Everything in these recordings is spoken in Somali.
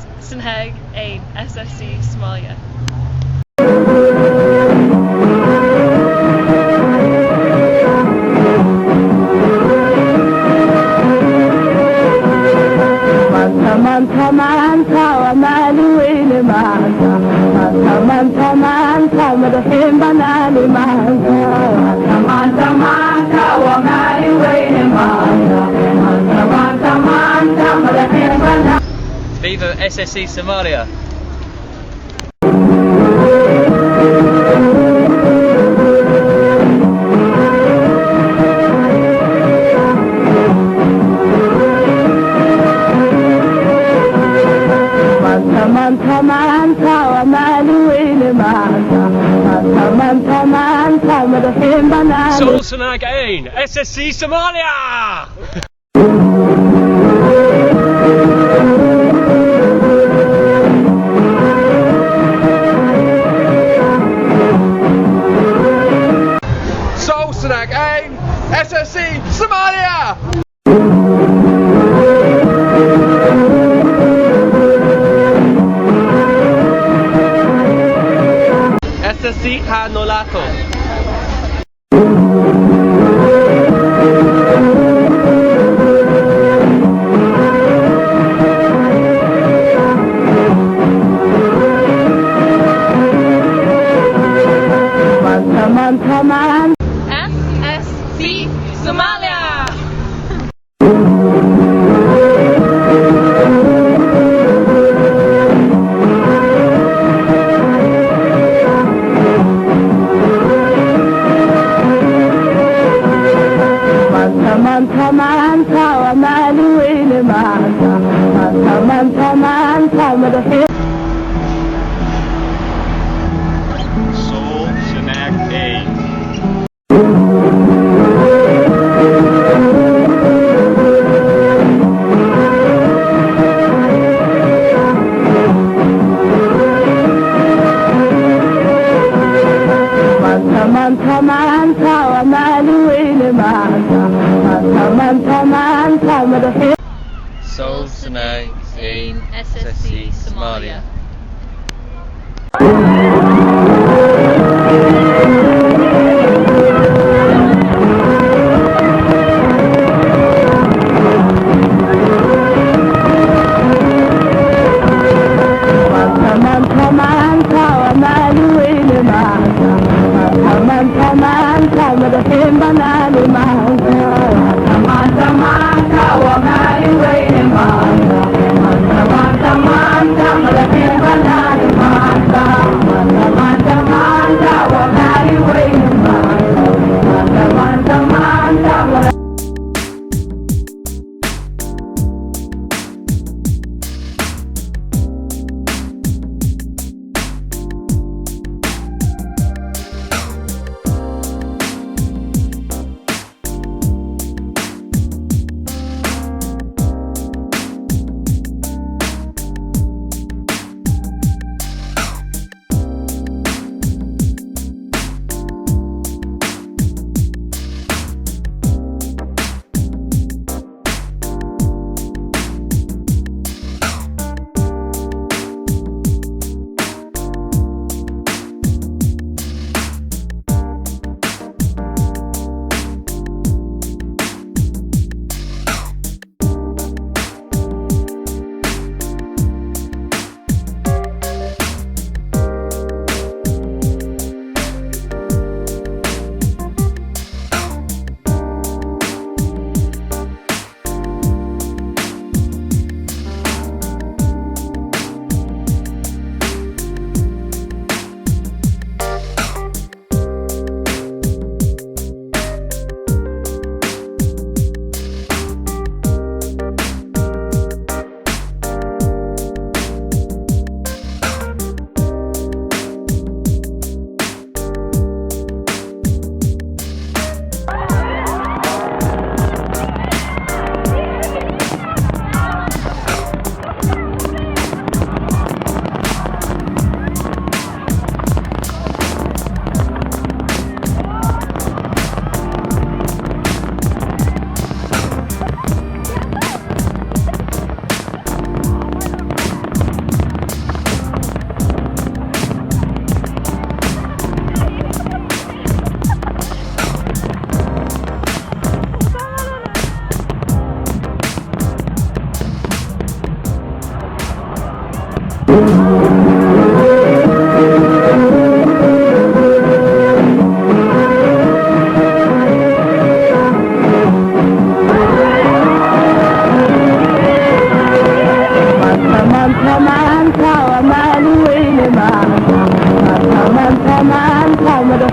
Sool Sanaag Cayn, SSC Somalia. Viva SSC Somalia! Sool Sanaag Cayn, SSC Somalia! Sool Sanaag Cayn, SSC Somalia! SSC Hanolato. SSC Somalia! Sool Sanaag Cayn. Sool Sanaag Cayn, SSC Somalia.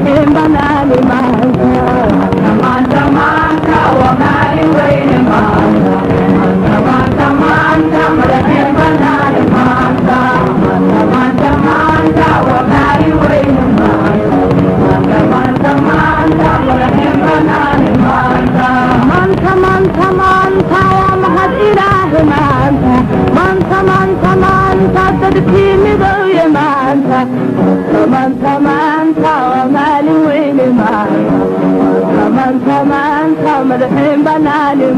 madaxin banaani maanta maanta maanta waa maalin weyne maanta maanta maanta madaxin banaani maanta maanta maanta waa maalin weyne maanta maanta maanta madaxin banaani maanta maanta maanta maanta waa mahad ilaahi maanta maanta maanta maanta dadkii midowye maanta maanta maanta waa maalin weyne maanta maanta maanta madaxin banaani